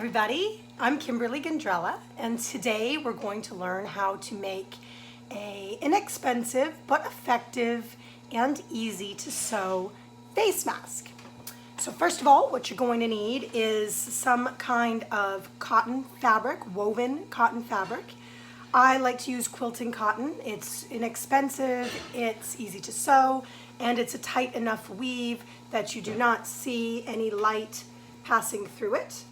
everybody, I'm Kimberly and today we're going to learn how to make an inexpensive but effective and easy to sew face mask. So first of all, what you're going to need is some kind of cotton fabric, woven cotton fabric. I like to use quilting cotton. It's inexpensive, it's easy to sew, and it's a tight enough weave that you do not see any light passing through it.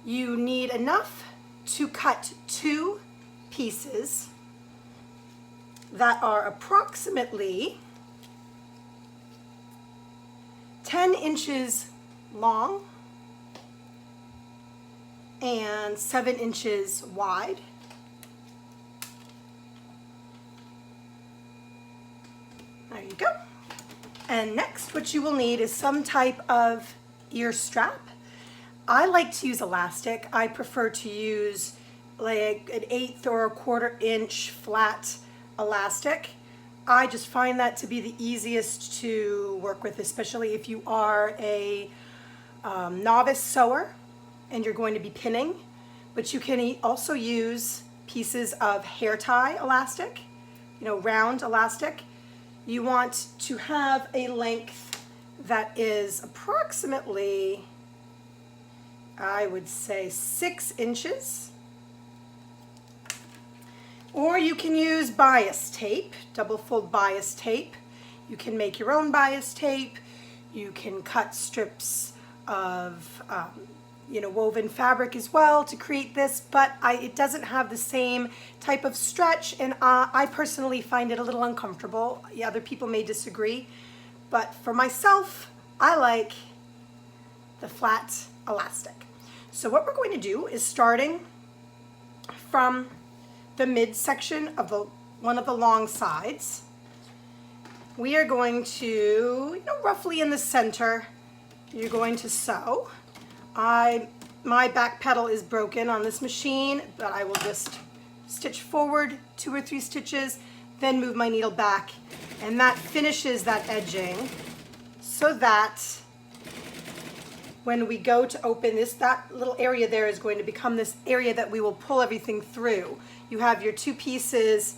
You need enough to cut 2 pieces that are approximately 10 inches long and 7 inches wide. There you go. And next, what you will need is some type of ear strap. I like to use elastic. I prefer to use like an 1/8 or 1/4 inch flat elastic. I just find that to be the easiest to work with, especially if you are a novice sewer and you're going to be pinning. But you can also use pieces of hair tie elastic, round elastic. You want to have a length that is approximately, I would say, 6 inches. Or you can use bias tape, double fold bias tape. You can make your own bias tape. You can cut strips of woven fabric as well to create this, but it doesn't have the same type of stretch, and I personally find it a little uncomfortable. Other people may disagree, but for myself, I like the flat elastic. So what we're going to do is, starting from the midsection of one of the long sides, we are going to, roughly in the center, you're going to sew. My back pedal is broken on this machine, but I will just stitch forward 2 or 3 stitches, then move my needle back, and that finishes that edging, so that when we go to open this, that little area there is going to become this area that we will pull everything through. You have your 2 pieces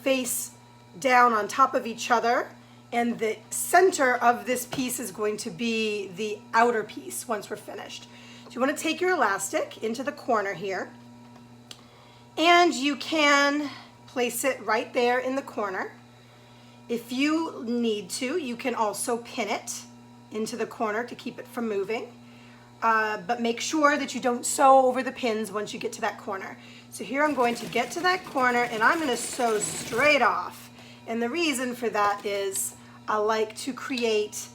face down on top of each other, and the center of this piece is going to be the outer piece once we're finished. So you want to take your elastic into the corner here, and you can place it right there in the corner. If you need to, you can also pin it into the corner to keep it from moving. But make sure that you don't sew over the pins once you get to that corner. So here I'm going to get to that corner, and I'm going to sew straight off. And the reason for that is I like to create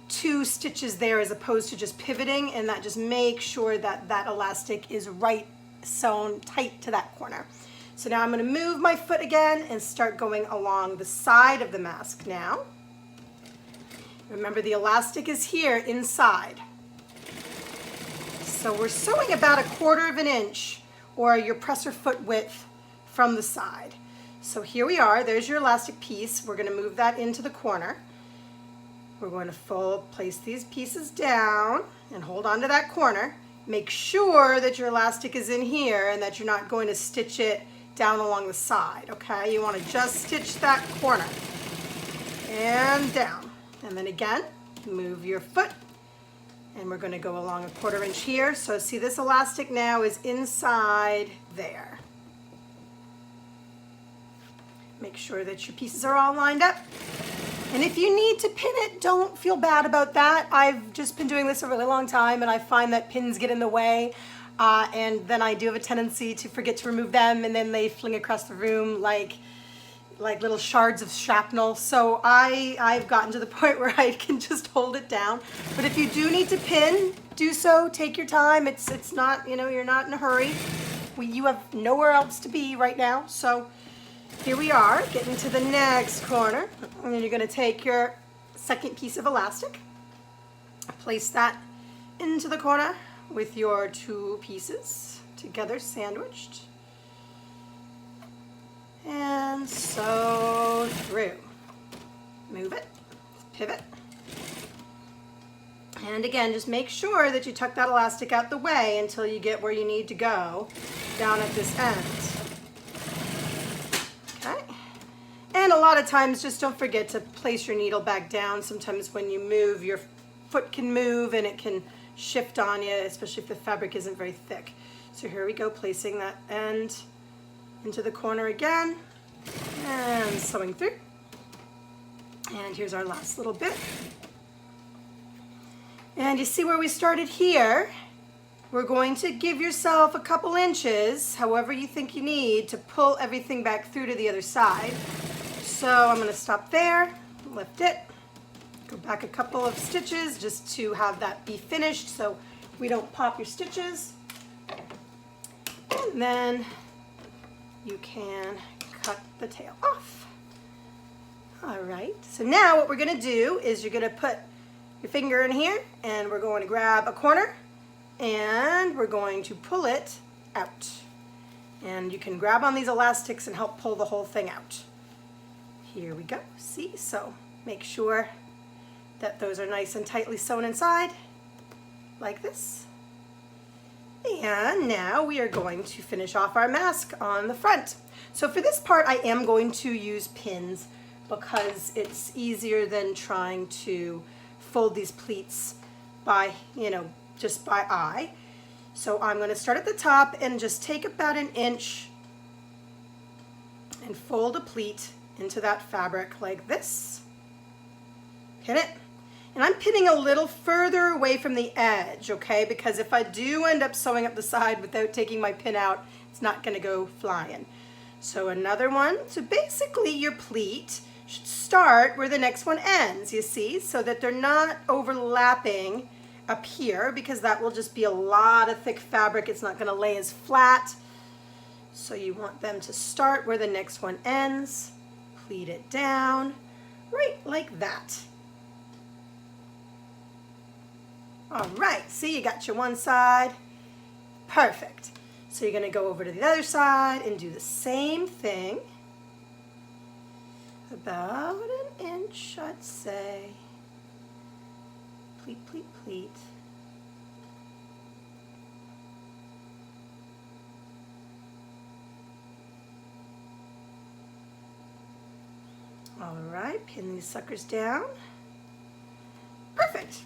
2 stitches there as opposed to just pivoting, and that just makes sure that that elastic is right sewn tight to that corner. So now I'm going to move my foot again and start going along the side of the mask now. Remember, the elastic is here inside. So we're sewing about 1/4 inch or your presser foot width from the side. So here we are, there's your elastic piece. We're going to move that into the corner. We're going to place these pieces down and hold on to that corner. Make sure that your elastic is in here and that you're not going to stitch it down along the side, okay? You want to just stitch that corner and down. And then again, move your foot. And we're going to go along 1/4 inch here. So see, this elastic now is inside there. Make sure that your pieces are all lined up. And if you need to pin it, don't feel bad about that. I've just been doing this a really long time, and I find that pins get in the way. And then I do have a tendency to forget to remove them, and then they fling across the room like little shards of shrapnel. So I've gotten to the point where I can just hold it down. But if you do need to pin, do so. Take your time. It's not, you're not in a hurry. You have nowhere else to be right now. So here we are, getting to the next corner. And then you're going to take your second piece of elastic, place that into the corner with your 2 pieces together sandwiched, and sew through. Move it, pivot, And again, just make sure that you tuck that elastic out the way until you get where you need to go down at this end. Okay. And a lot of times, just don't forget to place your needle back down. Sometimes when you move, your foot can move and it can shift on you, especially if the fabric isn't very thick. So here we go, placing that end into the corner again and sewing through. And here's our last little bit. And you see where we started here? We're going to give yourself a couple inches, however you think you need, to pull everything back through to the other side. So I'm going to stop there, lift it, go back a couple of stitches just to have that be finished so we don't pop your stitches. And then you can cut the tail off. All right, so now what we're going to do is you're going to put your finger in here and we're going to grab a corner and we're going to pull it out. And you can grab on these elastics and help pull the whole thing out. Here we go, see? So make sure that those are nice and tightly sewn inside, like this. And now we are going to finish off our mask on the front. So for this part, I am going to use pins because it's easier than trying to fold these pleats by, just by eye. So I'm going to start at the top and just take about an inch and fold a pleat into that fabric like this. Pin it. And I'm pinning a little further away from the edge, okay? Because if I do end up sewing up the side without taking my pin out, it's not going to go flying. So another one. So basically your pleat should start where the next one ends, you see, so that they're not overlapping up here because that will just be a lot of thick fabric. It's not going to lay as flat. So you want them to start where the next one ends, pleat it down, right like that. All right, see, you got your one side. Perfect. So you're going to go over to the other side and do the same thing. About an inch, I'd say. Pleat, pleat, pleat. All right, pin these suckers down. Perfect.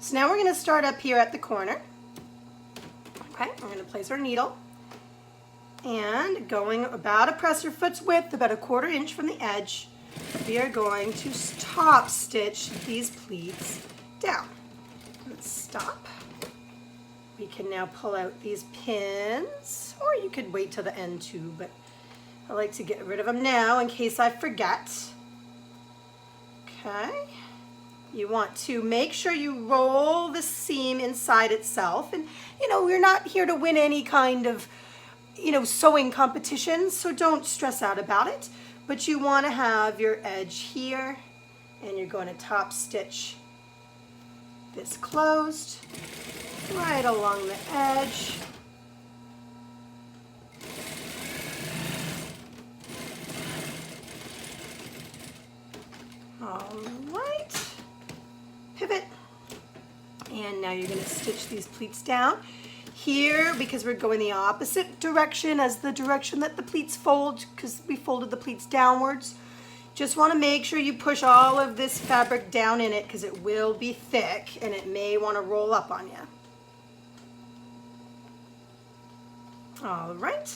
So now we're going to start up here at the corner. Okay, we're going to place our needle. And going about a presser foot's width, about a 1/4 inch from the edge, we are going to top stitch these pleats down. Let's stop. We can now pull out these pins, or you could wait till the end too, but I like to get rid of them now in case I forget. Okay. You want to make sure you roll the seam inside itself. And, we're not here to win any kind of, sewing competition, so don't stress out about it. But you want to have your edge here, and you're going to top stitch this closed right along the edge. All right. Pivot. And now you're going to stitch these pleats down. Here, because we're going the opposite direction as the direction that the pleats fold, because we folded the pleats downwards, just want to make sure you push all of this fabric down in it because it will be thick and it may want to roll up on you. All right.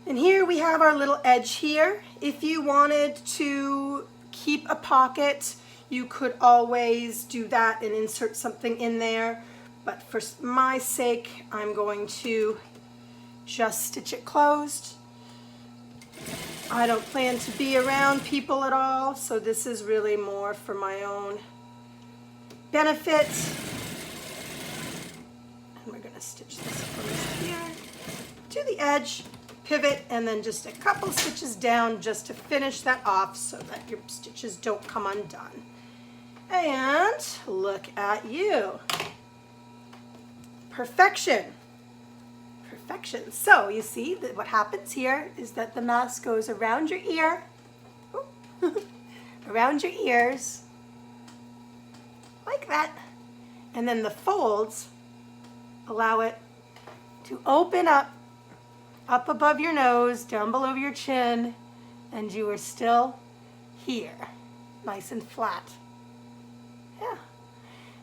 And here we have our little edge here. If you wanted to keep a pocket, you could always do that and insert something in there. But for my sake, I'm going to just stitch it closed. I don't plan to be around people at all, so this is really more for my own benefit. And we're going to stitch this first here to the edge, pivot, and then just a couple stitches down just to finish that off so that your stitches don't come undone. And look at you. Perfection. Perfection. So you see that what happens here is that the mask goes around your ear, around your ears, like that, And then the folds allow it to open up above your nose, down below your chin, and you are still here, nice and flat. Yeah.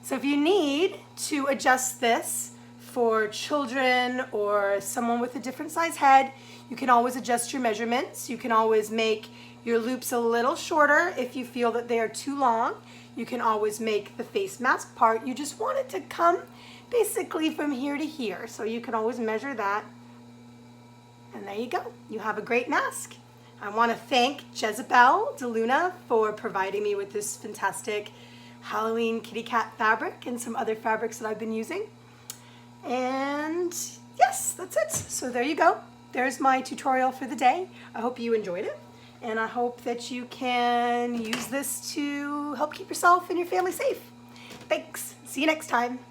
So if you need to adjust this for children or someone with a different size head, you can always adjust your measurements. You can always make your loops a little shorter if you feel that they are too long. You can always make the face mask part. You just want it to come basically from here to here. So you can always measure that. And there you go. You have a great mask. I want to thank Jezebel DeLuna for providing me with this fantastic Halloween kitty cat fabric and some other fabrics that I've been using. And yes, that's it. So there you go. There's my tutorial for the day. I hope you enjoyed it. And I hope that you can use this to help keep yourself and your family safe. Thanks. See you next time.